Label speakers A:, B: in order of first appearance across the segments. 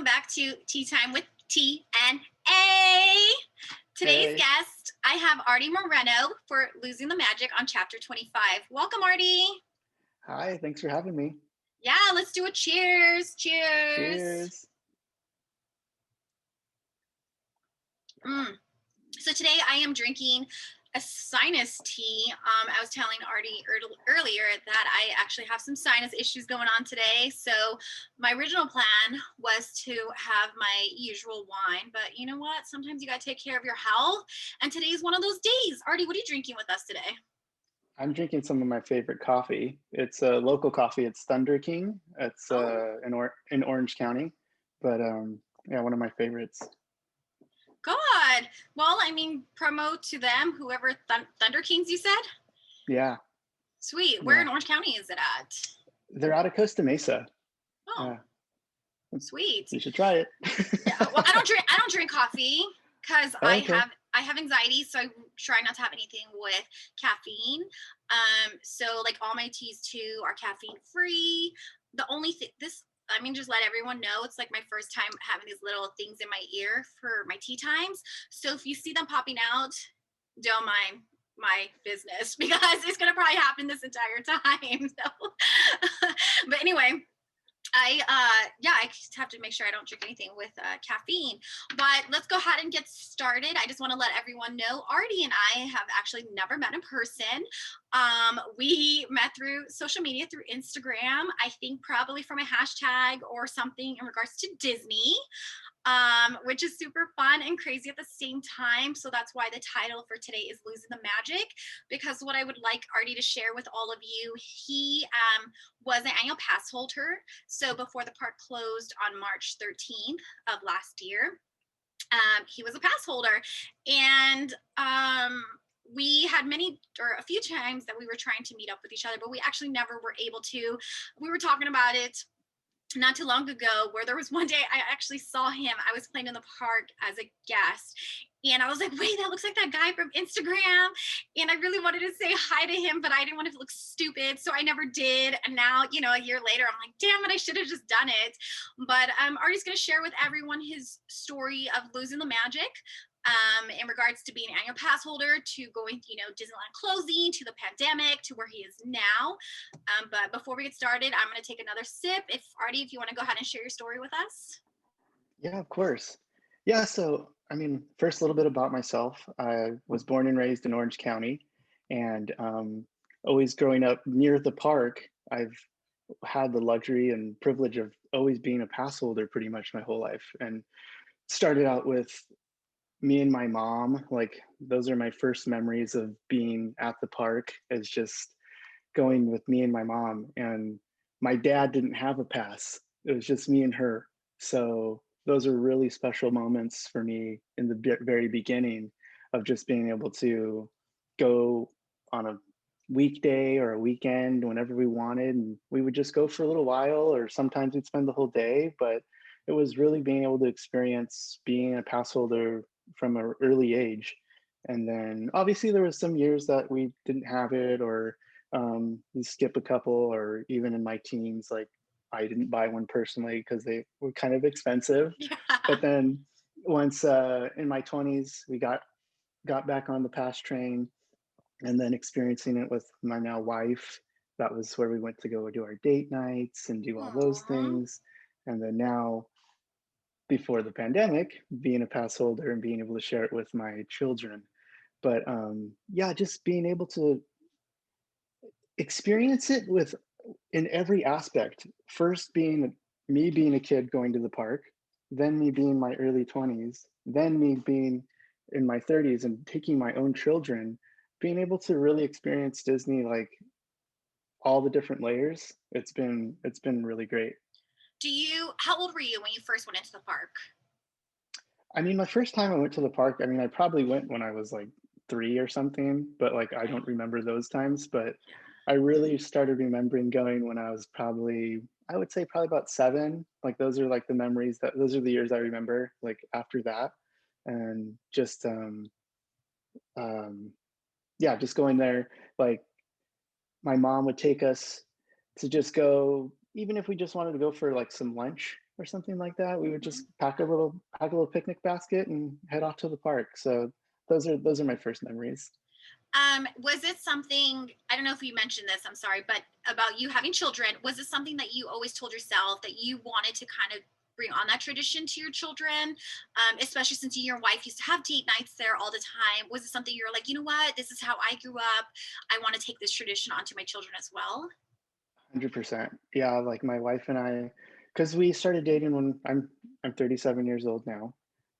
A: welcome back to Tea Time with T and A. Today's
B: Hey,
A: guest, I have Artie Moreno for Losing the Magic on Chapter 25. Welcome, Artie.
B: hi, thanks for having me.
A: Yeah, let's do a cheers. Cheers.
B: Cheers.
A: Mm. So today I am drinking a sinus tea. I was telling Artie earlier that I actually have some sinus issues going on today. So my original plan was to have my usual wine, but you know what? Sometimes you got to take care of your health. And today is one of those days. Artie, what are you drinking with us today?
B: I'm drinking some of my favorite coffee. It's a local coffee. It's Thunder King. It's
A: Oh,
B: in Orange County, but yeah, one of my favorites.
A: God. Well, I mean, promo to them, whoever Thunder Kings you said?
B: Yeah,
A: Sweet. Where
B: yeah.
A: in Orange County is it at?
B: They're out of Costa Mesa.
A: Oh,
B: Yeah,
A: sweet.
B: you should try it.
A: Yeah, well, I don't drink coffee because
B: Oh, okay.
A: I have anxiety, so I try not to have anything with caffeine. So like all my teas too are caffeine free. The only thing this I mean, just let everyone know it's like my first time having these little things in my ear for my tea times. So if you see them popping out, don't mind my business because it's gonna probably happen this entire time. So, but anyway, I just have to make sure I don't drink anything with caffeine. But let's go ahead and get started. I just want to let everyone know Artie and I have actually never met in person. We met through social media, through Instagram. I think probably from a hashtag or something in regards to Disney, which is super fun and crazy at the same time. So that's why the title for today is Losing the Magic, because what I would like Artie to share with all of you, he was an annual pass holder. So before the park closed on March 13th of last year, he was a pass holder. And we had a few times that we were trying to meet up with each other, but we actually never were able to. We were talking about it not too long ago where there was one day I actually saw him. I was playing in the park as a guest and I was like, wait, that looks like that guy from Instagram. And I really wanted to say hi to him, but I didn't want to look stupid. So I never did. And now, you know, a year later, I'm like, damn it, I should have just done it. But Artie's going to share with everyone his story of losing the magic. In regards to being an annual pass holder, to going, you know, Disneyland closing, to the pandemic, to where he is now. But before we get started, I'm going to take another sip. Artie, if you want to go ahead and share your story with us.
B: Yeah, of course. Yeah, so I mean, first a little bit about myself. I was born and raised in Orange County, and always growing up near the park, I've had the luxury and privilege of always being a pass holder pretty much my whole life. And started out with me and my mom. Like those are my first memories of being at the park, is just going with me and my mom. And my dad didn't have a pass. It was just me and her. So those are really special moments for me in the very beginning of just being able to go on a weekday or a weekend whenever we wanted. And we would just go for a little while, or sometimes we'd spend the whole day. But it was really being able to experience being a pass holder from an early age. And then obviously there was some years that we didn't have it, or you skip a couple, or even in my teens, like I didn't buy one personally because they were kind of expensive.
A: Yeah.
B: But then once in my 20s, we got back on the pass train, and then experiencing it with my now wife. That was where we went to go do our date nights and do all those
A: Aww.
B: things. And then now, before the pandemic, being a pass holder and being able to share it with my children. But yeah, just being able to experience it with in every aspect. First being me being a kid going to the park, then me being my early 20s, then me being in my 30s and taking my own children, being able to really experience Disney, like all the different layers. It's been really great.
A: How old were you when you first went into the park?
B: I mean, my first time I went to the park, I mean, I probably went when I was like 3 or something, but like I
A: Okay.
B: don't remember those times. But I really started remembering going when I was probably, I would say probably about 7. Like those are like the memories, that those are the years I remember, like after that. And just um yeah, just going there, like my mom would take us to just go, even if we just wanted to go for like some lunch, or something like that. We would
A: Mhm.
B: just pack a little picnic basket and head off to the park. So those are my first memories.
A: Was it something, I don't know if you mentioned this, I'm sorry, but about you having children, was it something that you always told yourself that you wanted to kind of bring on that tradition to your children? Especially since you and your wife used to have date nights there all the time. Was it something you were like, you know what, this is how I grew up. I want to take this tradition onto my children as well?
B: 100%. Yeah, like my wife and I, because we started dating when I'm 37 years old now.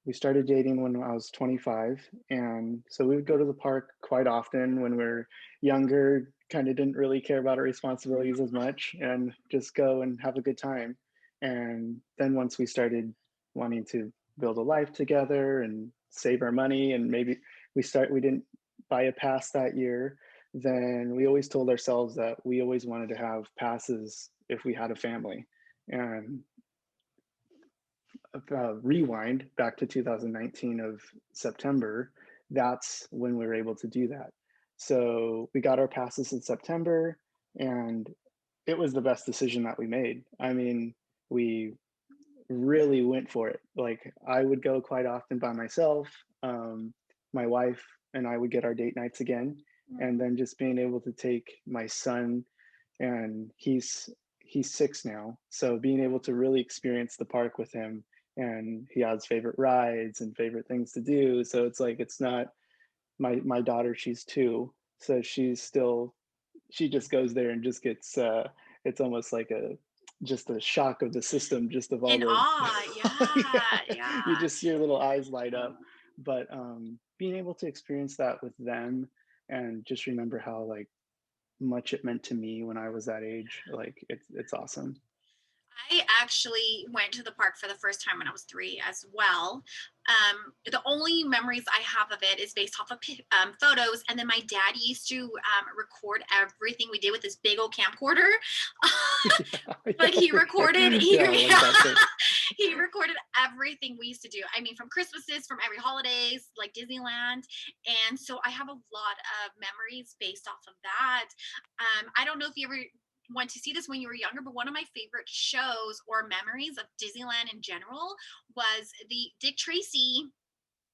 B: We started dating when I was 25, and so we would go to the park quite often when we are younger. Kind of didn't really care about our responsibilities as much, and just go and have a good time. And then once we started wanting to build a life together and save our money, and maybe we didn't buy a pass that year, then we always told ourselves that we always wanted to have passes if we had a family. And rewind back to 2019 of September, that's when we were able to do that. So we got our passes in September, and it was the best decision that we made. I mean, we really went for it. Like I would go quite often by myself. My wife and I would get our date nights again, and
A: Mhm.
B: then just being able to take my son, and he's 6 now, so being able to really experience the park with him, and he has favorite rides and favorite things to do. So it's like it's not my daughter. She's 2, so she just goes there and just gets it's almost like a just a shock of the system, just of all
A: In
B: the
A: awe,
B: yeah,
A: yeah,
B: you
A: yeah.
B: just see your little eyes light up. But being able to experience that with them, and just remember how like much it meant to me when I was that age, like it's awesome.
A: I actually went to the park for the first time when I was 3 as well. The only memories I have of it is based off of photos, and then my dad used to record everything we did with this big old camcorder.
B: Yeah,
A: Like
B: yeah,
A: he
B: for sure.
A: recorded,
B: Yeah, I love that too.
A: he recorded everything we used to do. I mean, from Christmases, from every holidays, like Disneyland, and so I have a lot of memories based off of that. I don't know if you ever went to see this when you were younger, but one of my favorite shows or memories of Disneyland in general was the Dick Tracy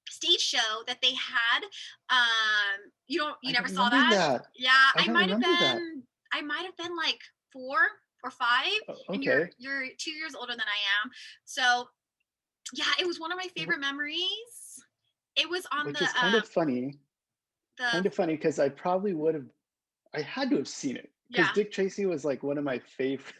A: stage show that they had. You
B: I
A: never
B: don't
A: saw
B: remember
A: that?
B: that.
A: Yeah,
B: I don't remember that.
A: I might have been like 4 or 5, and
B: Okay.
A: you're 2 years older than I am. So yeah, it was one of my
B: Wh-
A: favorite memories. It was on
B: which is kind of funny,
A: the
B: because I had to have seen it because
A: yeah.
B: Dick Tracy was like one of my favorite.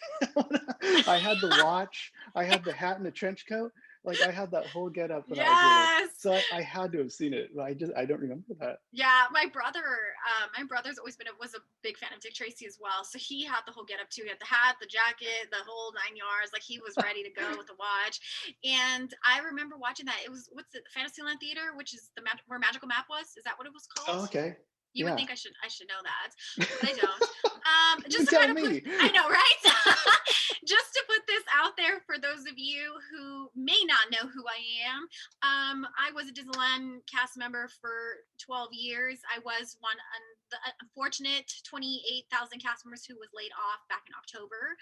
B: I had the watch, I had the hat and the trench coat. Like I had that whole get up when I was little.
A: Yes.
B: So I had to have seen it, but I don't remember that.
A: Yeah, my brother's always been was a big fan of Dick Tracy as well. So he had the whole get up too. He had the hat, the jacket, the whole 9 yards. Like he was ready to go with the watch. And I remember watching that. It was what's it, Fantasyland Theater, which is where Magical Map was. Is that what it was called?
B: Oh, okay.
A: You would
B: Yeah.
A: think I should know that, but I don't. Just
B: You
A: to
B: tell
A: kind of put,
B: me.
A: I know, right? Just to put this out there for those of you who may not know who I am, I was a Disneyland cast member for 12 years. I was one the unfortunate 28,000 cast members who was laid off back in October.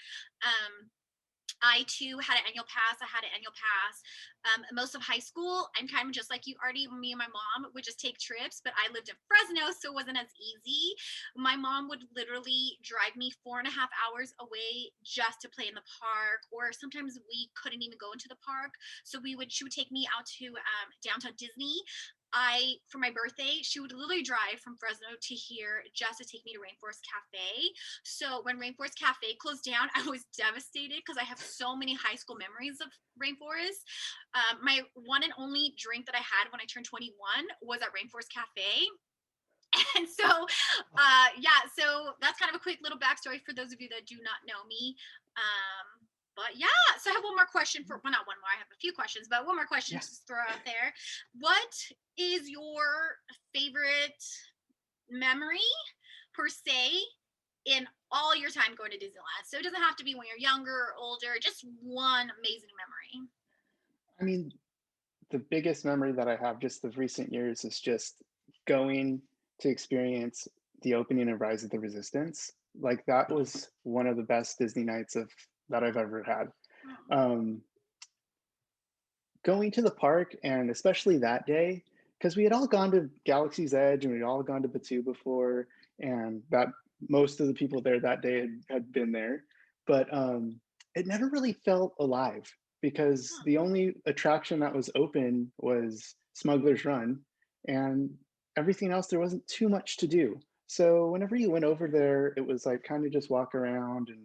A: I too had an annual pass. I had an annual pass. Most of high school, I'm kind of just like you, Artie. Me and my mom would just take trips, but I lived in Fresno, so it wasn't as easy. My mom would literally drive me 4.5 hours away just to play in the park, or sometimes we couldn't even go into the park. So she would take me out to downtown Disney. For my birthday, she would literally drive from Fresno to here just to take me to Rainforest Cafe. So when Rainforest Cafe closed down, I was devastated because I have so many high school memories of Rainforest. My one and only drink that I had when I turned 21 was at Rainforest Cafe. And so, yeah, so that's kind of a quick little backstory for those of you that do not know me. But yeah, so I have one more question well, not one more, I have a few questions, but one more question
B: Yeah.
A: to throw out there. What is your favorite memory per se in all your time going to Disneyland? So it doesn't have to be when you're younger or older, just one amazing memory.
B: I mean, the biggest memory that I have just of recent years is just going to experience the opening of Rise of the Resistance. Like that was one of the best Disney nights of that I've ever had.
A: Oh,
B: Um, going to the park, and especially that day, because we had all gone to Galaxy's Edge and we'd all gone to Batu before, and that most of the people there that day had been there, but it never really felt alive because
A: Huh.
B: the only attraction that was open was Smuggler's Run, and everything else there wasn't too much to do. So whenever you went over there, it was like kind of just walk around and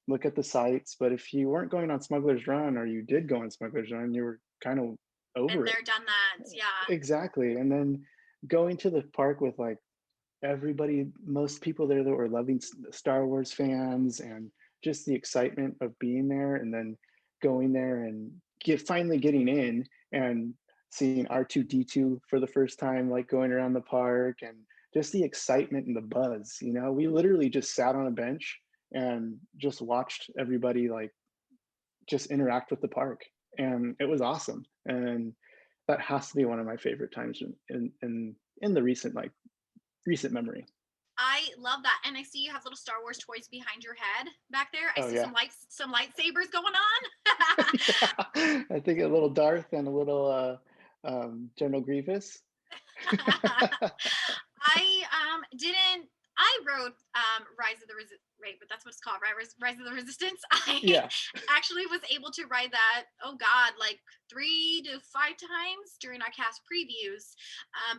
B: look at the sights. But if you weren't going on Smuggler's Run or you did go on Smuggler's Run, you were kind of
A: Been
B: over it.
A: there, done that. Yeah.
B: Exactly. And then going to the park with like everybody, most people there that were loving Star Wars fans, and just the excitement of being there, and then going there and finally getting in and seeing R2D2 for the first time, like going around the park, and just the excitement and the buzz. We literally just sat on a bench and just watched everybody like just interact with the park, and it was awesome. And that has to be one of my favorite times in the recent memory.
A: I love that. And I see you have little Star Wars toys behind your head back there. I
B: Oh
A: see
B: yeah.
A: some lightsabers going on.
B: Yeah, I think a little Darth and a little General Grievous.
A: Didn't I wrote Rise of the right, but that's what it's called, right? Rise of the Resistance. I
B: Yeah,
A: actually was able to ride that, oh God, like 3 to 5 times during our cast previews,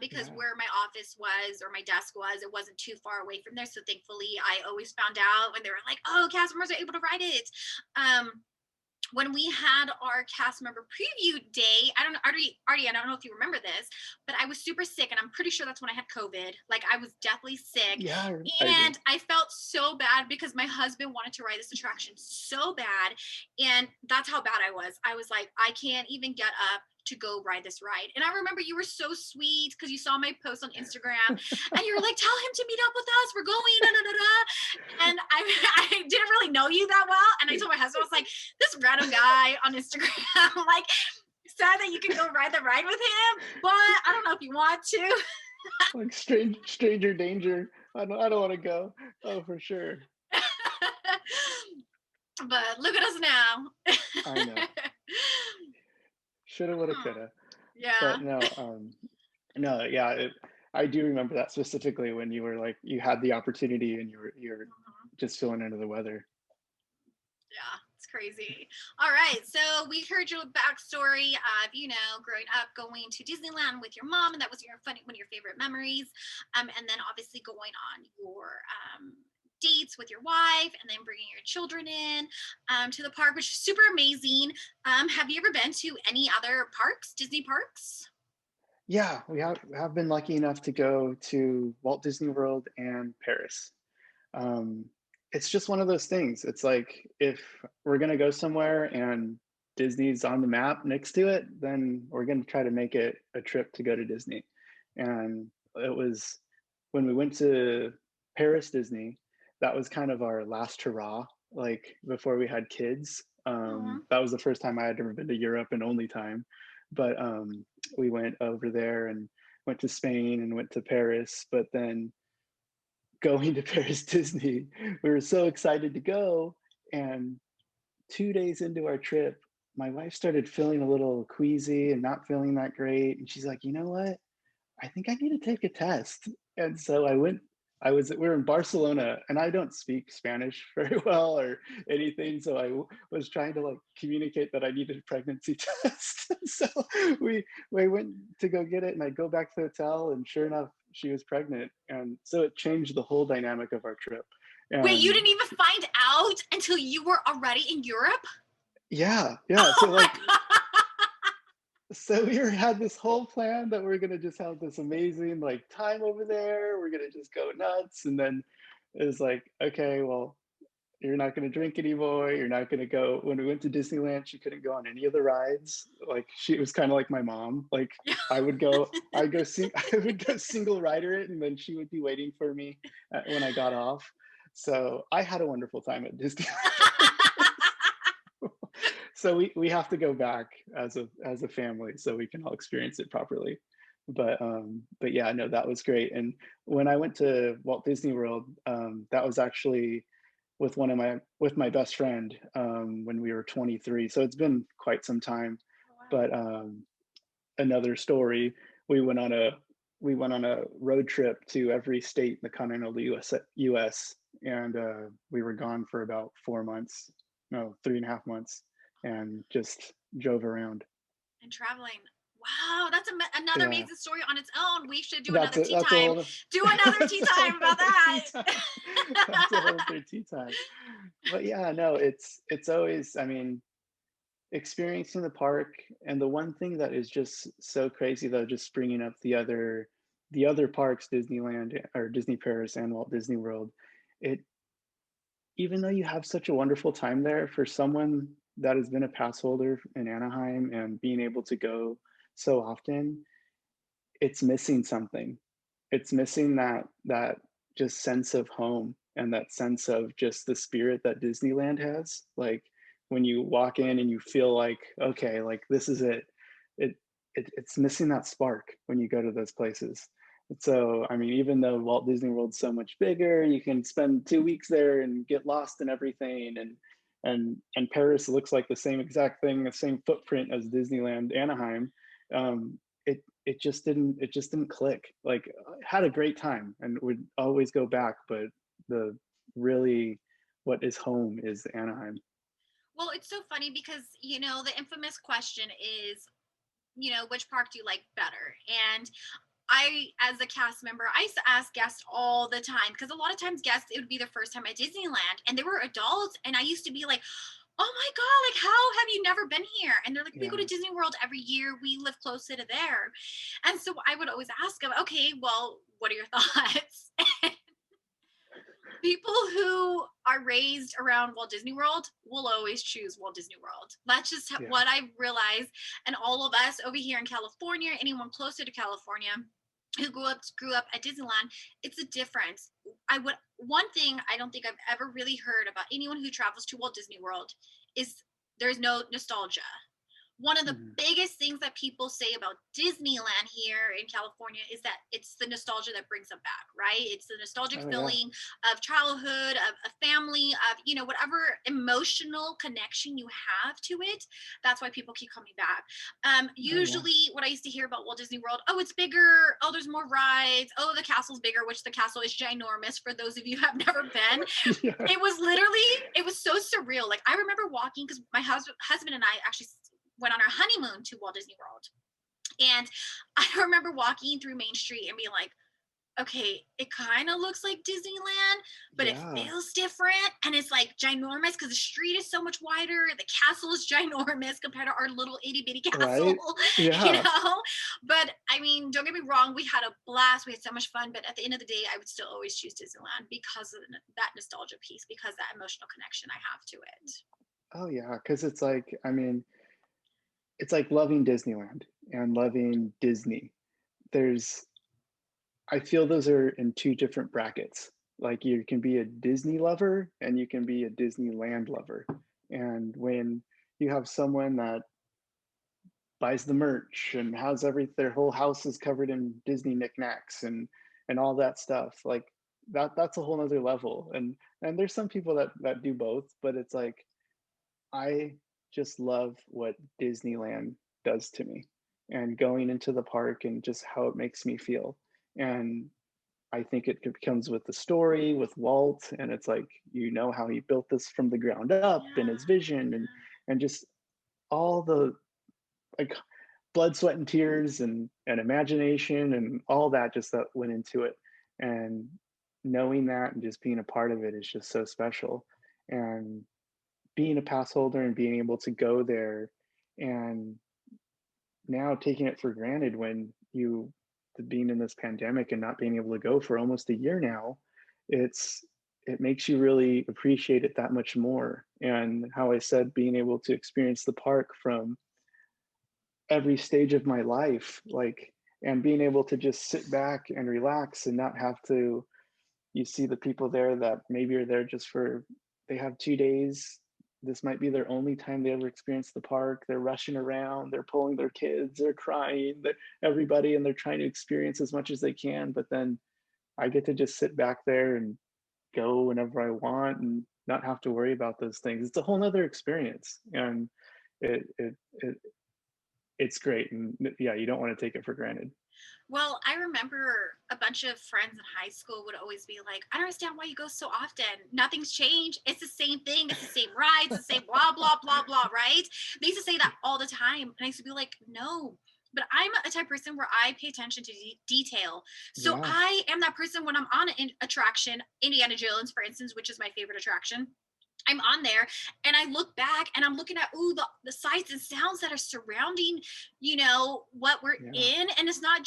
A: because
B: yeah.
A: where my office was or my desk was, it wasn't too far away from there. So thankfully I always found out when they were like, oh, cast members are able to ride it. When we had our cast member preview day, I don't know, Artie, I don't know if you remember this, but I was super sick, and I'm pretty sure that's when I had COVID. Like I was deathly sick,
B: Yeah, I do.
A: and I felt so bad because my husband wanted to ride this attraction so bad, and that's how bad I was. I was like, I can't even get up to go ride this ride. And I remember you were so sweet because you saw my post on Instagram, and you were like, tell him to meet up with us. We're going, da, da, da, da. And I didn't really know you that well. And I told my husband, I was like, this random guy on Instagram, like, said that you could go ride the ride with him, but I don't know if you want to.
B: Like stranger danger. I don't want to go. Oh, for sure.
A: But look at us now.
B: I know. Shoulda, woulda, coulda.
A: Yeah.
B: But no, no, yeah, I do remember that specifically when you were like you had the opportunity and you're
A: Mhm.
B: just feeling under the weather.
A: Yeah, it's crazy. All right, so we heard your backstory of growing up going to Disneyland with your mom, and that was one of your favorite memories. And then obviously going on your dates with your wife, and then bringing your children in to the park, which is super amazing. Have you ever been to any other parks, Disney parks?
B: Yeah, we have been lucky enough to go to Walt Disney World and Paris. Um, it's just one of those things. It's like if we're gonna go somewhere and Disney's on the map next to it, then we're gonna try to make it a trip to go to Disney. And it was when we went to Paris Disney, that was kind of our last hurrah, like before we had kids.
A: Aw.
B: That was the first time I had ever been to Europe and only time. But we went over there and went to Spain and went to Paris. But then going to Paris Disney, we were so excited to go. And 2 days into our trip, my wife started feeling a little queasy and not feeling that great. And she's like, you know what? I think I need to take a test. And so I went. We were in Barcelona, and I don't speak Spanish very well or anything. So was trying to like communicate that I needed a pregnancy test. So we went to go get it, and I go back to the hotel, and sure enough, she was pregnant. And so it changed the whole dynamic of our trip.
A: Wait, you
B: And
A: didn't even find out until you were already in Europe?
B: yeah, yeah. So
A: Oh my
B: like
A: god!
B: had this whole plan that we're gonna just have this amazing like time over there. We're gonna just go nuts, and then it was like, okay, well, you're not gonna drink anymore. You're not gonna go. When we went to Disneyland, she couldn't go on any of the rides. Like she was kind of like my mom. Like I'd go sing, I would go single rider it, and then she would be waiting for me when I got off. So I had a wonderful time at Disney. So we have to go back as a family so we can all experience it properly. But yeah, no, that was great. And when I went to Walt Disney World, that was actually with my best friend when we were 23. So it's been quite some time. But another story, we went on a road trip to every state in the continental US, and we were gone for about 4 months, no, 3.5 months, and just drove around.
A: And traveling. Wow, that's another
B: Yeah,
A: amazing story on its own. We should do another tea
B: that's a
A: time.
B: whole
A: Do another tea
B: that's a whole
A: time about
B: other tea
A: that.
B: time. That's a whole other tea time. But yeah, no, it's always, I mean, experiencing the park. And the one thing that is just so crazy though, just bringing up the other parks, Disneyland or Disney Paris and Walt Disney World, it, even though you have such a wonderful time there, for someone that has been a pass holder in Anaheim and being able to go so often, it's missing something. It's missing that just sense of home and that sense of just the spirit that Disneyland has. Like when you walk in and you feel like, okay, like this is it. It, it's missing that spark when you go to those places. So, I mean, even though Walt Disney World's so much bigger, you can spend 2 weeks there and get lost in everything. And Paris looks like the same exact thing, the same footprint as Disneyland Anaheim. It just didn't click. Like, I had a great time and would always go back, but the really what is home is Anaheim.
A: Well, it's so funny because, the infamous question is, which park do you like better? And as a cast member, I used to ask guests all the time because a lot of times guests, it would be their first time at Disneyland and they were adults. And I used to be like, oh my God, like, how have you never been here? And they're like, we go to
B: Yeah.
A: Disney World every year. We live closer to there. And so I would always ask them, okay, well, what are your thoughts? People who are raised around Walt Disney World will always choose Walt Disney World. That's just
B: Yeah.
A: what I've realized. And all of us over here in California, anyone closer to California who grew up at Disneyland, it's a difference. One thing I don't think I've ever really heard about anyone who travels to Walt Disney World is there's no nostalgia. One of the
B: Mhm.
A: biggest things that people say about Disneyland here in California is that it's the nostalgia that brings them back, right? It's the nostalgic
B: Oh yeah.
A: feeling of childhood, of a family, of, whatever emotional connection you have to it. That's why people keep coming back.
B: Oh yeah.
A: Usually, what I used to hear about Walt Disney World, oh, it's bigger. Oh, there's more rides. Oh, the castle's bigger, which the castle is ginormous for those of you who have never been.
B: Yeah.
A: It was so surreal. Like, I remember walking because my husband and I actually went on our honeymoon to Walt Disney World. And I remember walking through Main Street and being like, okay, it kind of looks like Disneyland, but it
B: Yeah.
A: feels different. And it's like ginormous because the street is so much wider. The castle is ginormous compared to our little itty bitty castle,
B: Right.
A: you
B: Yeah.
A: know? But I mean, don't get me wrong, we had a blast. We had so much fun. But at the end of the day, I would still always choose Disneyland because of that nostalgia piece, because that emotional connection I have to it.
B: Oh yeah. Because it's like, I mean, it's like loving Disneyland and loving Disney. There's, I feel those are in two different brackets. Like you can be a Disney lover and you can be a Disneyland lover. And when you have someone that buys the merch and has their whole house is covered in Disney knickknacks and all that stuff, like that's a whole nother level. And there's some people that do both, but it's like I just love what Disneyland does to me and going into the park and just how it makes me feel. And I think it comes with the story with Walt, and it's like you know how he built this from the ground up and
A: Yeah.
B: his vision and just all the like blood, sweat, and tears and imagination and all that just that went into it. And knowing that and just being a part of it is just so special. And being a pass holder and being able to go there and now taking it for granted when you being in this pandemic and not being able to go for almost a year now, it's it makes you really appreciate it that much more. And how I said being able to experience the park from every stage of my life, like, and being able to just sit back and relax and not have to, you see the people there that maybe are there just for, they have 2 days, this might be their only time they ever experience the park, they're rushing around, they're pulling their kids, they're crying, everybody, and they're trying to experience as much as they can. But then I get to just sit back there and go whenever I want and not have to worry about those things. It's a whole nother experience. And it it's great. And yeah, you don't want to take it for granted.
A: Well, I remember a bunch of friends in high school would always be like, I don't understand why you go so often. Nothing's changed. It's the same thing. It's the same rides, the same blah, blah, blah, blah, right? They used to say that all the time. And I used to be like, no. But I'm a type of person where I pay attention to detail. So
B: Yeah.
A: I am that person when I'm on an attraction, Indiana Jones, for instance, which is my favorite attraction. I'm on there and I look back and I'm looking at the sights and sounds that are surrounding, what we're
B: Yeah.
A: in. And it's not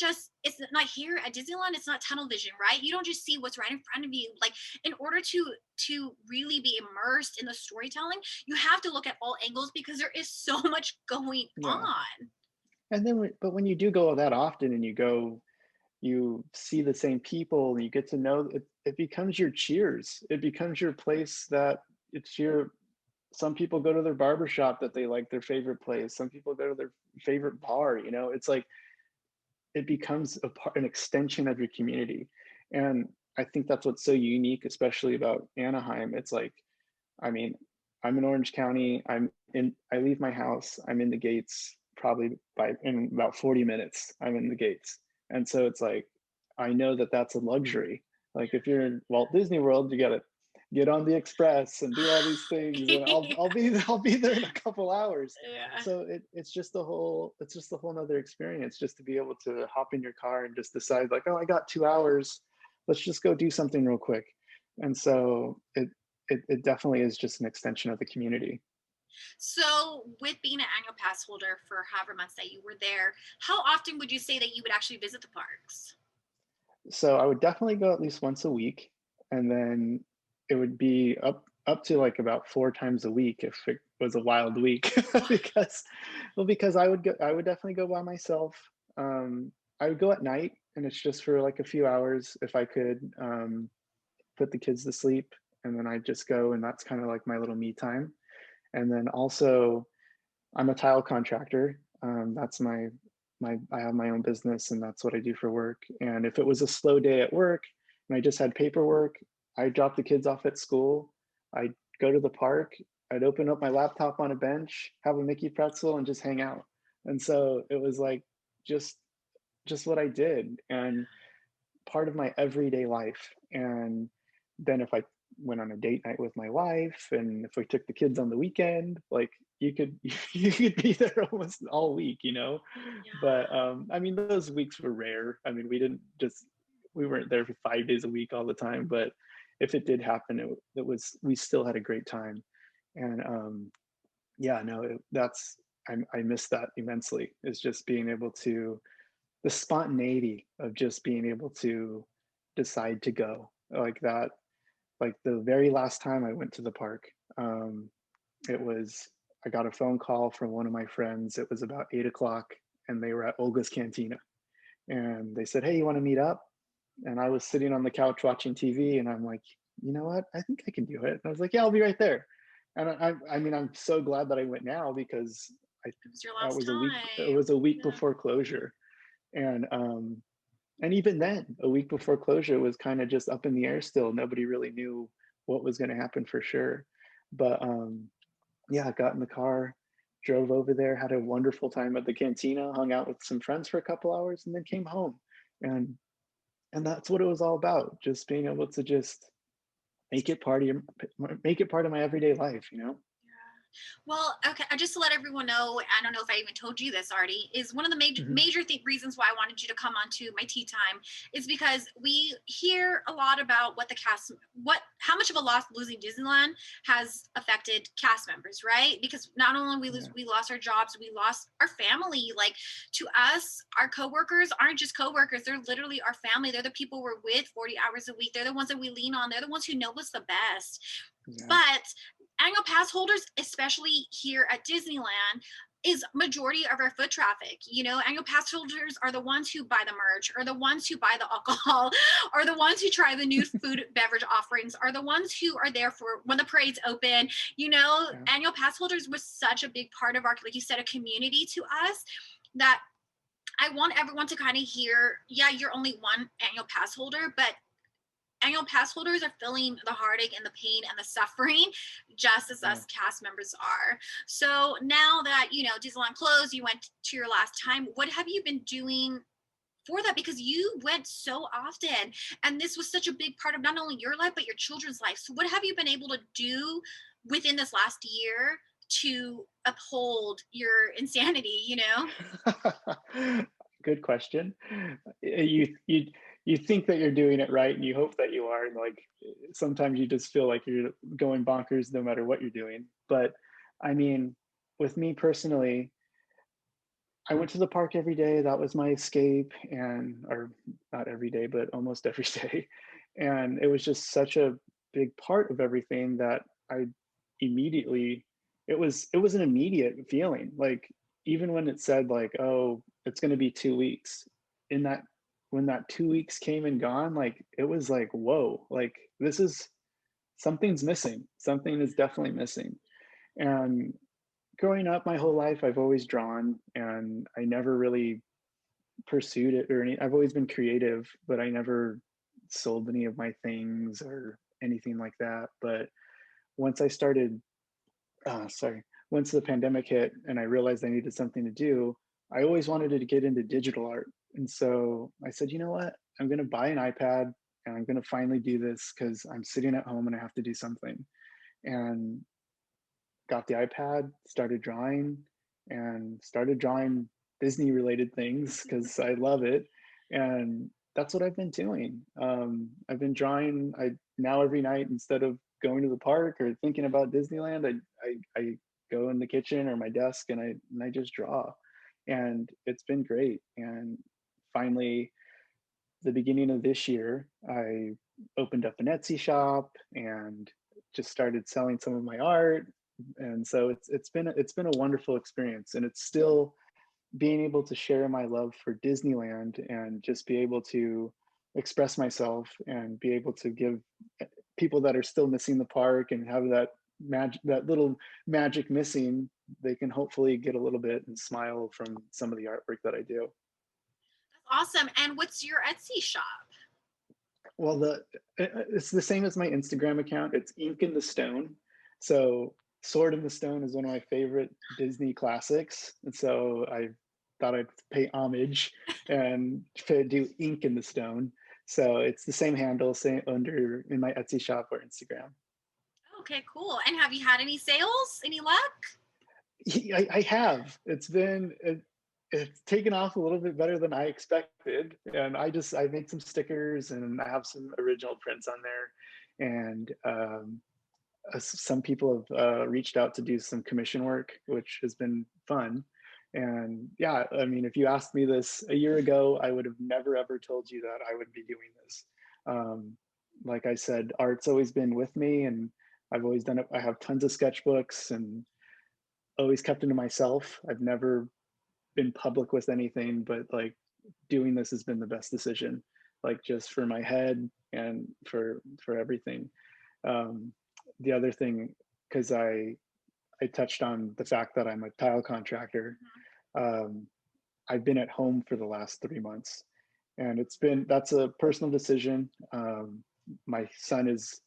A: here at Disneyland, it's not tunnel vision, right? You don't just see what's right in front of you. Like in order to really be immersed in the storytelling, you have to look at all angles because there is so much going
B: Yeah.
A: on.
B: And then, but when you do go that often and you go, you see the same people and you get to know it, it becomes your cheers. It becomes your place that it's your, some people go to their barber shop that they like their favorite place. Some people go to their favorite bar, it's like it becomes an extension of your community. And I think that's what's so unique, especially about Anaheim. It's like, I mean, I'm in Orange County. I leave my house. I'm in the gates probably in about 40 minutes. I'm in the gates. And so it's like, I know that that's a luxury. Like if you're in Walt Disney World, you got to get on the express and do all these things. And I'll be there in a couple hours.
A: Yeah.
B: So it's just a whole nother experience just to be able to hop in your car and just decide like, oh, I got 2 hours. Let's just go do something real quick. And so it definitely is just an extension of the community.
A: So, with being an annual pass holder for however months that you were there, how often would you say that you would actually visit the parks?
B: So I would definitely go at least once a week, and then it would be up to like about 4 times a week if it was a wild week, because because I would definitely go by myself. I would go at night, and it's just for like a few hours if I could put the kids to sleep, and then I just go, and that's kind of like my little me time. And then also I'm a tile contractor. That's I have my own business and that's what I do for work. And if it was a slow day at work and I just had paperwork, I'd drop the kids off at school. I'd go to the park. I'd open up my laptop on a bench, have a Mickey pretzel, and just hang out. And so it was like just just what I did and part of my everyday life. And then if I went on a date night with my wife and if we took the kids on the weekend, like you could you could be there almost all week, But
A: Yeah.
B: I mean those weeks were rare. I mean we weren't there for 5 days a week all the time, but if it did happen, it was we still had a great time. And yeah, no, I miss that immensely. Is just being able to the spontaneity of just being able to decide to go like that. Like the very last time I went to the park, um, it was I got a phone call from one of my friends. It was about 8 o'clock, and they were at Olga's Cantina, and they said, "Hey, you want to meet up?" And I was sitting on the couch watching TV, and I'm like, "You know what? I think I can do it." And I was like, "Yeah, I'll be right there." And I mean, I'm so glad that I went now because I
A: It was your
B: that
A: last
B: was a week. It
A: time.
B: was a week
A: Yeah.
B: before closure, and even then, a week before closure, it was kind of just up in the air still. Nobody really knew what was going to happen for sure. But yeah, I got in the car, drove over there, had a wonderful time at the cantina, hung out with some friends for a couple hours, and then came home. And and that's what it was all about, just being able to just make it part of make it part of my everyday life.
A: Well, okay, just to let everyone know, I don't know if I even told you this, Artie, is one of the
B: Hmm.
A: major reasons why I wanted you to come on to my tea time is because we hear a lot about how much of a loss losing Disneyland has affected cast members, right? Because not only
B: Yeah,
A: we lost our jobs, we lost our family. Like to us, our coworkers aren't just coworkers; they're literally our family. They're the people we're with 40 hours a week. They're the ones that we lean on. They're the ones who know us the best.
B: yeah,
A: But annual pass holders, especially here at Disneyland, is majority of our foot traffic. Annual pass holders are the ones who buy the merch, or the ones who buy the alcohol, or the ones who try the new food beverage offerings, are the ones who are there for when the parade's open.
B: yeah,
A: Annual pass holders was such a big part of our, like you said, a community to us that I want everyone to kind of hear, yeah, you're only one annual pass holder, but annual pass holders are feeling the heartache and the pain and the suffering just as
B: Yeah.
A: us cast members are. So now that, Disneyland closed, you went to your last time, what have you been doing for that? Because you went so often and this was such a big part of not only your life but your children's life. So what have you been able to do within this last year to uphold your insanity?
B: Good question. You think that you're doing it right, and you hope that you are. And like sometimes you just feel like you're going bonkers no matter what you're doing. But I mean, with me personally, I went to the park every day. That was my escape, and or not every day, but almost every day. And it was just such a big part of everything that I immediately it was an immediate feeling. Like even when it said like, oh, it's gonna be 2 weeks, in that when that 2 weeks came and gone, like it was like, whoa, like this is something's missing. Something is definitely missing. And growing up my whole life, I've always drawn and I never really pursued it or any, I've always been creative, but I never sold any of my things or anything like that. But once I started, sorry, once the pandemic hit and I realized I needed something to do, I always wanted to get into digital art. And so I said, you know what? I'm going to buy an iPad and I'm going to finally do this because I'm sitting at home and I have to do something. And got the iPad, started drawing Disney related things because I love it. And that's what I've been doing. I've been drawing. I now every night instead of going to the park or thinking about Disneyland, I go in the kitchen or my desk and I just draw, and it's been great. And finally, the beginning of this year, I opened up an Etsy shop and just started selling some of my art. And so it's been a wonderful experience, and it's still being able to share my love for Disneyland and just be able to express myself and be able to give people that are still missing the park and have that little magic missing, they can hopefully get a little bit and smile from some of the artwork that I do.
A: That's awesome. And what's your Etsy shop?
B: Well, it's the same as my Instagram account. It's Ink in the Stone. So Sword in the Stone is one of my favorite Disney classics, and so I thought I'd pay homage and do Ink in the Stone. So it's the same handle, same under in my Etsy shop or Instagram.
A: Okay, cool. And have you had any sales? Any luck?
B: I have. It's taken off a little bit better than I expected, and I made some stickers and I have some original prints on there, and some people have reached out to do some commission work, which has been fun. And yeah, I mean, if you asked me this a year ago, I would have never ever told you that I would be doing this. Um, like I said, art's always been with me, and I've always done it. I have tons of sketchbooks and always kept them to myself. I've never been public with anything, but like doing this has been the best decision, like just for my head and for everything. Um, the other thing, because I touched on the fact that I'm a tile contractor. Um, I've been at home for the last 3 months, and that's a personal decision. My son is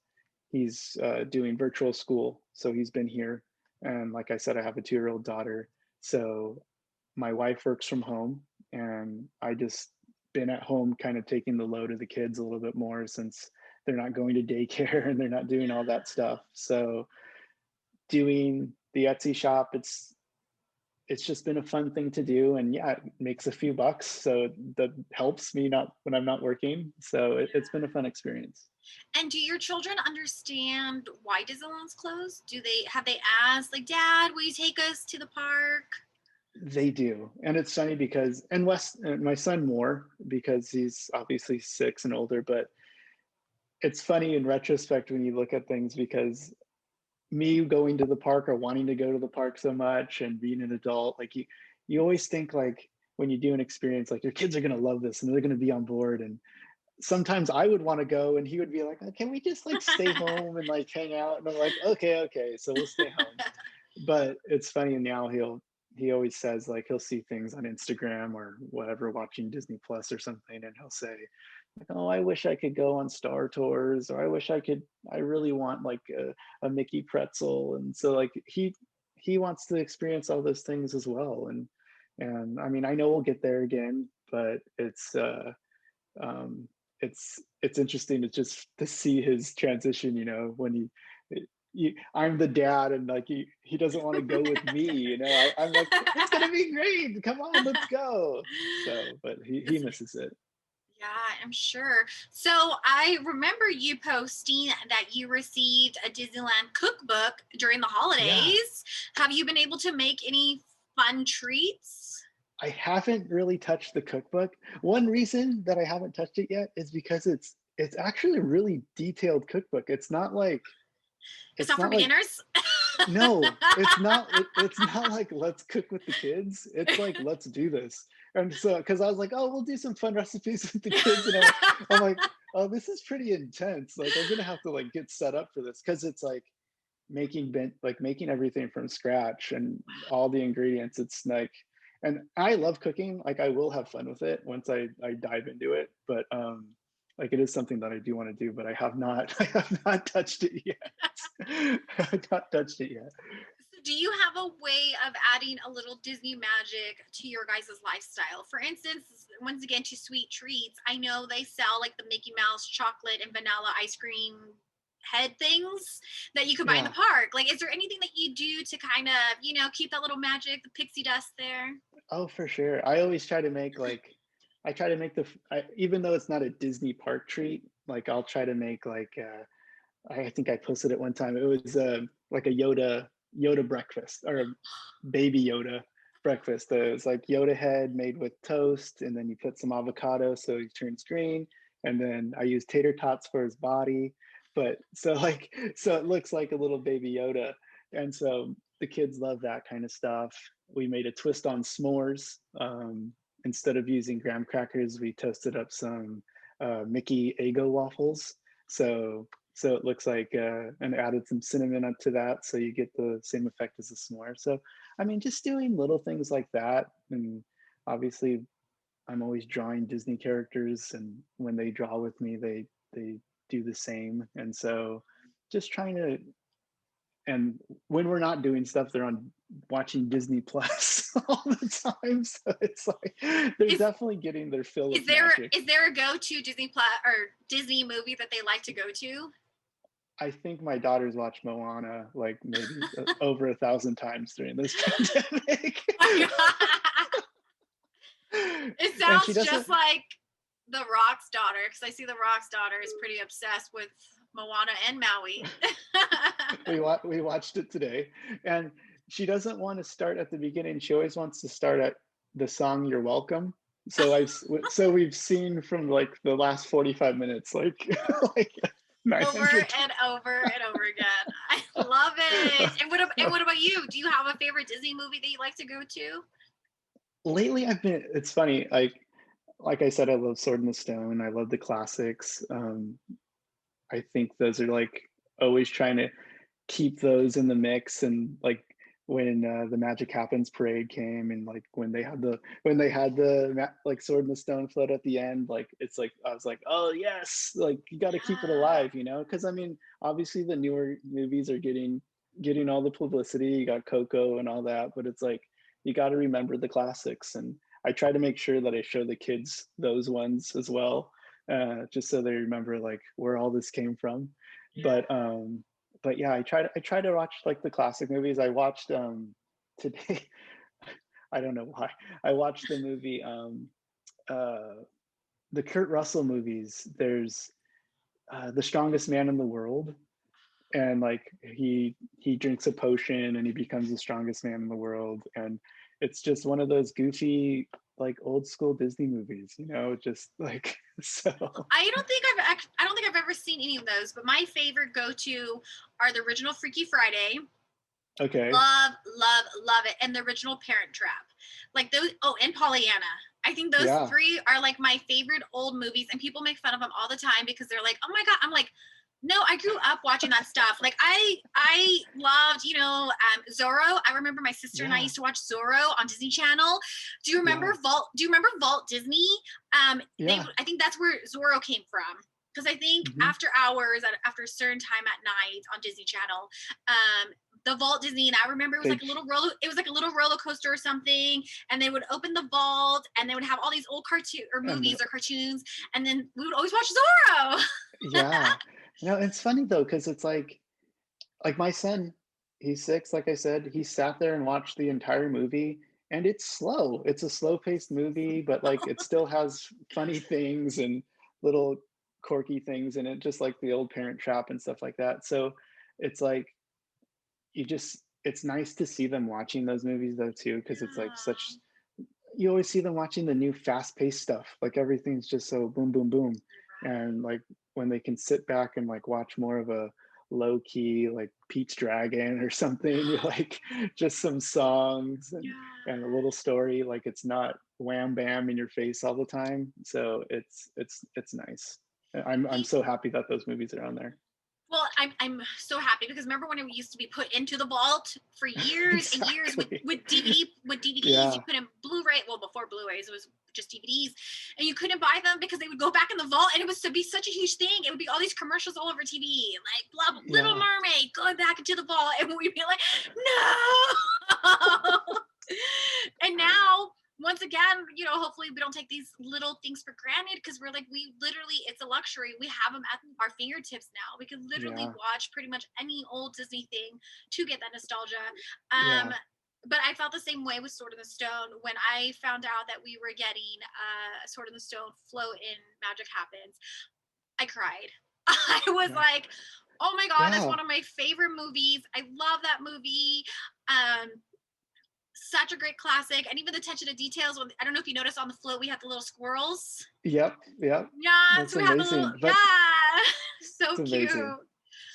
B: he's doing virtual school, so he's been here, and like I said, I have a 2-year-old daughter, so my wife works from home, and I just been at home kind of taking the load of the kids a little bit more since they're not going to daycare and they're not doing all that stuff. So doing the Etsy shop, it's just been a fun thing to do, and yeah, it makes a few bucks, so that helps me not when I'm not working. So it's been a fun experience.
A: And do your children understand why Disneyland's closed? Do they have they asked like, Dad, will you take us to the park?
B: They do, and it's funny because and Wes, my son more because he's obviously 6 and older, but it's funny in retrospect when you look at things because me going to the park or wanting to go to the park so much and being an adult, like you always think like when you do an experience, like your kids are gonna love this and they're gonna be on board. And sometimes I would want to go and he would be like, oh, can we just like stay home and like hang out? And I'm like, okay, okay, so we'll stay home. But it's funny now he always says, like, he'll see things on Instagram or whatever, watching Disney Plus or something, and he'll say, like, "Oh, I wish I could go on Star Tours," or I really want like a Mickey pretzel." And so like he wants to experience all those things as well. And I mean, I know we'll get there again, but um, it's interesting to just to see his transition. You know, when I'm the dad, and like he doesn't want to go with me. You know, I'm like, it's gonna be great. Come on, let's go. So, but he misses it.
A: Yeah, I'm sure. So I remember you posting that you received a Disneyland cookbook during the
B: Yeah,
A: holidays. Have you been able to make any fun treats?
B: I haven't really touched the cookbook. One reason that I haven't touched it yet is because it's actually a really detailed cookbook.
A: It's
B: It's
A: not for
B: not like
A: beginners.
B: no, it's not like let's cook with the kids. It's like let's do this. And so because I was like, oh, we'll do some fun recipes with the kids, and I'm like, oh, this is pretty intense. Like I'm gonna have to like get set up for this because it's like making everything from scratch and all the ingredients. It's like, and I love cooking. Like I will have fun with it once I dive into it. But like it is something that I do want to do, but I have not I have not touched it yet. I have not touched it yet.
A: So do you have a way of adding a little Disney magic to your guys' lifestyle? For instance, once again, to sweet treats, I know they sell like the Mickey Mouse chocolate and vanilla ice cream head things that you could buy in the
B: Yeah.
A: park. Like, is there anything that you do to kind of, keep that little magic, the pixie dust there?
B: Oh, for sure. I always try to make like I try to make even though it's not a Disney park treat, like I'll try to make like I think I posted it one time. It was like a Yoda breakfast or a baby Yoda breakfast. It was like Yoda head made with toast, and then you put some avocado so he turns green, and then I use tater tots for his body. But so like so it looks like a little baby Yoda, and so the kids love that kind of stuff. We made a twist on s'mores. Instead of using graham crackers, we toasted up some Mickey Eggo waffles. So it looks like and added some cinnamon up to that, so you get the same effect as a s'more. So I mean, just doing little things like that. And obviously I'm always drawing Disney characters, and when they draw with me, they do the same. And so just trying to, and when we're not doing stuff, they're on watching Disney Plus all the time. So it's like they're
A: Is
B: definitely getting their fill
A: is
B: of
A: there
B: magic.
A: is there a go-to Disney Plus or Disney movie that they like to go to?
B: I think my daughters watch Moana like maybe over 1,000 times during this pandemic.
A: My God. It
B: And she
A: sounds
B: doesn't.
A: just like The Rock's daughter, because I see The Rock's daughter is pretty obsessed with Moana and Maui.
B: We watched it today, and she doesn't want to start at the beginning. She always wants to start at the song "You're Welcome." So we've seen from like the last 45 minutes, like like
A: Over
B: 900.
A: and over and over again. I love it. And what about you? Do you have a favorite Disney movie that you like to go to?
B: Lately, it's funny, like I said, I love Sword in the Stone. I love the classics. I think those are like always trying to keep those in the mix. And like when the Magic Happens parade came, and like when they had the like Sword in the Stone float at the end, like it's like I was like, oh yes, like you got to keep it
A: Yeah.
B: alive, because I mean, obviously the newer movies are getting all the publicity. You got Coco and all that, but it's like you got to remember the classics. And I try to make sure that I show the kids those ones as well, just so they remember like where all this came from.
A: Yeah.
B: But yeah, I try to watch like the classic movies. I watched today. I don't know why. I watched the movie uh the Kurt Russell movies. There's The Strongest Man in the World, and like he drinks a potion and he becomes the strongest man in the world. And it's just one of those goofy like old school Disney movies, just like so.
A: I don't think I've ever seen any of those, but my favorite go-to are the original Freaky Friday.
B: Okay.
A: Love, love, love it. And the original Parent Trap. Like those, oh, and Pollyanna. I think those
B: Yeah.
A: three are like my favorite old movies, and people make fun of them all the time because they're like, oh my God. I'm like, No, I grew up watching that stuff. Like I loved, Zorro. I remember my sister and I
B: Yeah,
A: used to watch Zorro on Disney Channel. Do you remember
B: yeah,
A: Vault? Do you remember Vault Disney?
B: yeah.
A: I think that's where Zorro came from. Because I think
B: Hmm.
A: after hours, after a certain time at night on Disney Channel, the Vault Disney, and I remember it was
B: They,
A: like a little roller. It was like a little roller coaster or something, and they would open the vault, and they would have all these old cartoon or
B: and
A: movies or cartoons, and then we would always watch Zorro.
B: yeah. No, it's funny though, because it's like my son, he's 6, like I said, he sat there and watched the entire movie, and it's slow. It's a slow-paced movie, but like it still has funny things and little quirky things in it, just like the old Parent Trap and stuff like that. So it's like it's nice to see them watching those movies though too, because it's like such,
A: Yeah.
B: you always see them watching the new fast-paced stuff. Like everything's just so boom, boom, boom. And like when they can sit back and like watch more of a low key, like Pete's Dragon or something, like just some songs and a
A: Yeah.
B: little story. Like it's not wham bam in your face all the time. So it's nice. I'm
A: See,
B: so happy that those movies are on there.
A: well, I'm so happy because remember when it used to be put into the vault for years and years with
B: Exactly.
A: DVDs. You
B: Yeah.
A: couldn't Blu-ray. Well, before Blu-rays, it was just DVDs, and you couldn't buy them because they would go back in the vault, and it was to be such a huge thing. It would be all these commercials all over TV, like blah, blah Little
B: Yeah.
A: Mermaid going back into the vault, and we'd be like, no. And now once again, hopefully we don't take these little things for granted because we're like, we literally, it's a luxury. We have them at our fingertips now. We can literally
B: Yeah.
A: watch pretty much any old Disney thing to get that nostalgia. Um,
B: Yeah.
A: but I felt the same way with Sword in the Stone when I found out that we were getting Sword in the Stone float in Magic Happens. I cried. I was
B: Yeah.
A: like, oh my God, that's
B: Yeah.
A: one of my favorite movies. I love that movie. Um, Such a great classic, and even the attention to details. When I don't know if you noticed on the float, we had the little squirrels.
B: Yep. Yep.
A: Yeah,
B: That's
A: so we had the little
B: amazing. But
A: yeah, so
B: it's
A: cute.
B: amazing.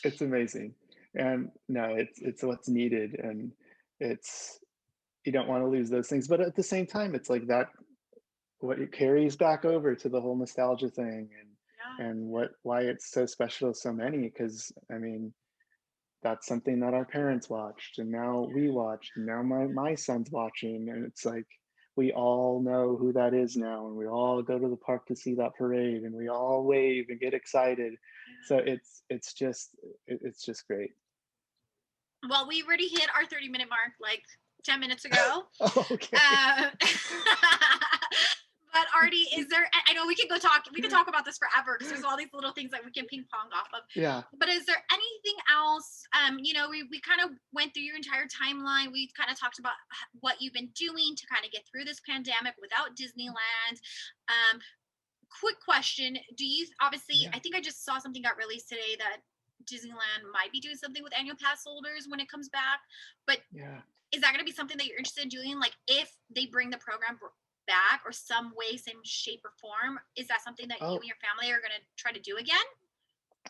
B: It's amazing. And no, it's what's needed. And it's, you don't want to lose those things. But at the same time, it's like that, what it carries back over to the whole nostalgia thing
A: Yeah,
B: and why it's so special to so many. Because I mean, that's something that our parents watched and now we watched and now my son's watching, and it's like we all know who that is now, and we all go to the park to see that parade and we all wave and get excited. So
A: yeah.
B: it's just great.
A: Well, we already hit our 30-minute mark like 10 minutes ago.
B: Oh, okay.
A: Uh, but Artie, is there? I know we could go talk. We could talk about this forever because there's all these little things that we can ping pong off of.
B: Yeah.
A: But is there anything else? We kind of went through your entire timeline. We kind of talked about what you've been doing to kind of get through this pandemic without Disneyland. Um, Quick question: Do you obviously?
B: Yeah.
A: I think I just saw something got released today that Disneyland might be doing something with annual pass holders when it comes back. But
B: Yeah.
A: is that going to be something that you're interested in doing? Like if they bring the program back or some way, some shape or form, is that something that you
B: Oh,
A: and your family are going to try to do again?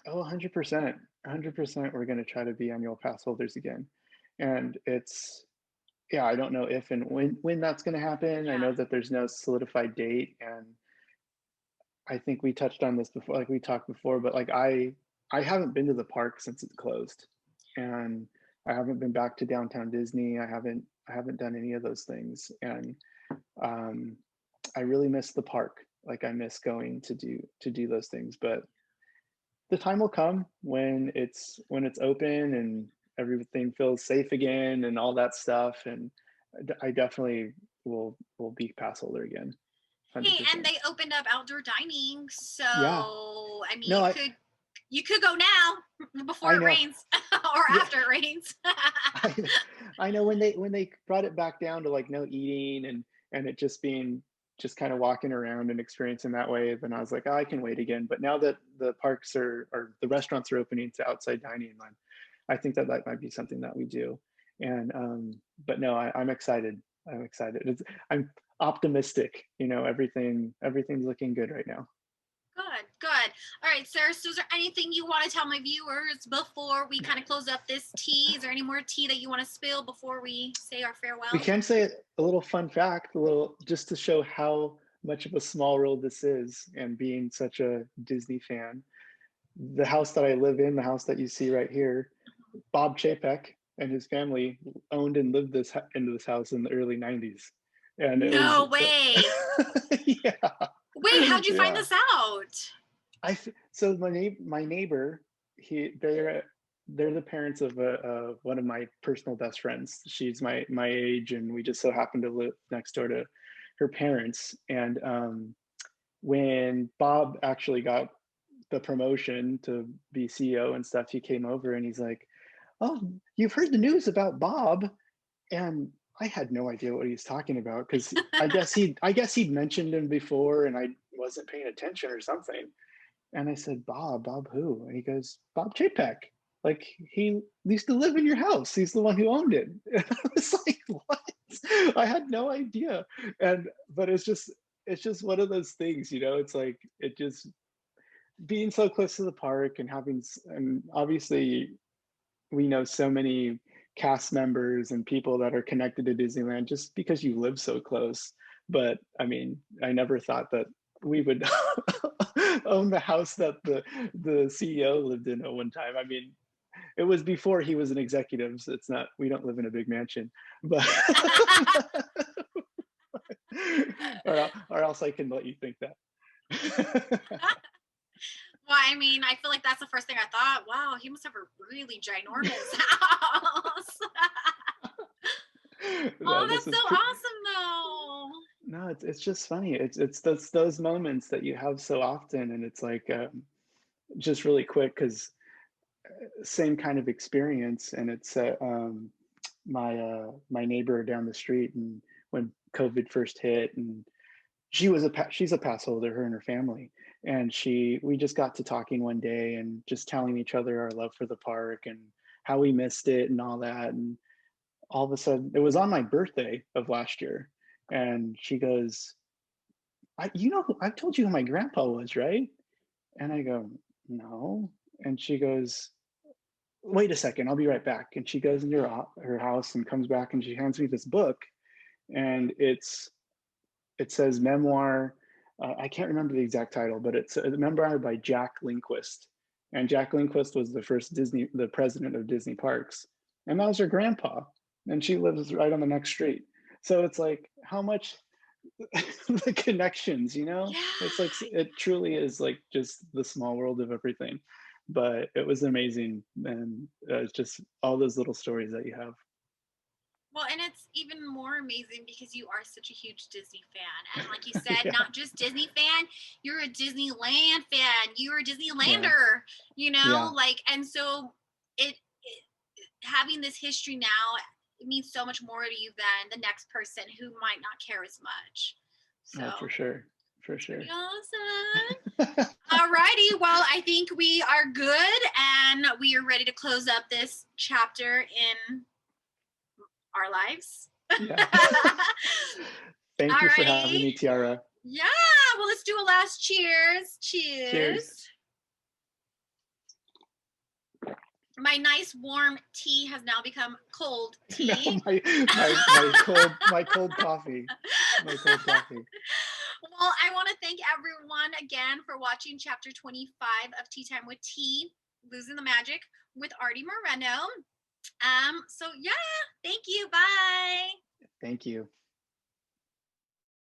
B: 100%. 100% we're going to try to be annual pass holders again. And it's, yeah, I don't know if and when that's going to happen. I
A: Yeah.
B: know that there's no solidified date, and I think we touched on this before, like we talked before, but like I haven't been to the park since it's closed, and I haven't been back to downtown Disney. I haven't done any of those things, and um, I really miss the park. Like I miss going to do those things, but the time will come when it's open and everything feels safe again and all that stuff, and I definitely will be pass holder again,
A: Hey, and
B: 100%.
A: they opened up outdoor dining, so
B: Yeah.
A: I mean,
B: No,
A: you could go now before
B: I
A: it
B: know.
A: rains or
B: Yeah.
A: after it rains.
B: I, I know when they brought it back down to like no eating and it just being just kind of walking around and experiencing that way, then I was like, oh, I can wait again. But now that the parks are or the restaurants are opening to outside dining, I think that that might be something that we do. And but no, I'm excited. I'm excited. I'm optimistic. Everything's looking good right now.
A: Good, good. All right, Sarah. So, is there anything you want to tell my viewers before we kind of close up this tea? Is there any more tea that you want to spill before we say our
B: We
A: farewell?
B: can say a little fun fact, a little just to show how much of a small world this is, and being such a Disney fan. the house that I live in, the house that you see right here, Bob Chapek and his family owned and lived into this house in the early 90s. And it was,
A: No way.
B: yeah,
A: Wait, how'd you find
B: yeah.
A: this out?
B: So my neighbor, they're the parents of one of my personal best friends. She's my age, and we just so happen to live next door to her parents. And when Bob actually got the promotion to be CEO and stuff, he came over and he's like, "Oh, you've heard the news about Bob?" And I had no idea what he was talking about because I guess he'd mentioned him before and I wasn't paying attention or something. And I said, Bob who? And he goes, Bob Chapek. Like he used to live in your house. He's the one who owned it. And I was like, what? I had no idea. But it's just one of those things, it's like it just being so close to the park and and obviously we know so many cast members and people that are connected to Disneyland just because you live so close. But I mean, I never thought that we would own the house that the CEO lived in at one time. I mean, it was before he was an executive, so it's not we don't live in a big mansion, but or else I can let you think that.
A: Well, I mean, I feel like that's the first thing I thought. Wow, he must have a really ginormous house. Oh,
B: No, this
A: that's
B: is
A: so
B: true.
A: awesome, though.
B: No, it's just funny. It's those moments that you have so often, and it's like just really quick because same kind of experience, and it's my neighbor down the street, and when COVID first hit, and she's a pass holder, her and her family, and we just got to talking one day and just telling each other our love for the park and how we missed it and all that, and all of a sudden it was on my birthday of last year, and she goes, I've told you who my grandpa was, right? And I go, no. And she goes, wait a second, I'll be right back. And she goes into her house and comes back and she hands me this book. And it says memoir. I can't remember the exact title, but it's a memoir by Jack Lindquist. And Jack Lindquist was the president of Disney Parks. And that was her grandpa. And she lives right on the next street. So it's like how much the connections, it's like
A: Yeah.
B: it truly is like just the small world of everything. But it was amazing, and it's just all those little stories that you have.
A: Well, and it's even more amazing because you are such a huge Disney fan. And like you said,
B: Yeah,
A: not just Disney fan, you're a Disneyland fan. You're a
B: yeah,
A: Disneylander,
B: yeah.
A: like, and so it having this history now, it means so much more to you than the next person who might not care as much.
B: Oh, for
A: So
B: sure, for
A: it's pretty
B: sure.
A: awesome. Alrighty, well, I think we are good and we are ready to close up this chapter in our lives.
B: Yeah. Thank you for having
A: Alrighty.
B: me, Tiara.
A: Yeah, well, let's do a last cheers.
B: Cheers.
A: Cheers. My nice warm tea has now become cold
B: No,
A: tea.
B: my cold coffee. My cold coffee.
A: Well, I want to thank everyone again for watching chapter 25 of Tea Time with Tea, Losing the Magic with Artie Moreno. So yeah, thank you. Bye.
B: Thank you.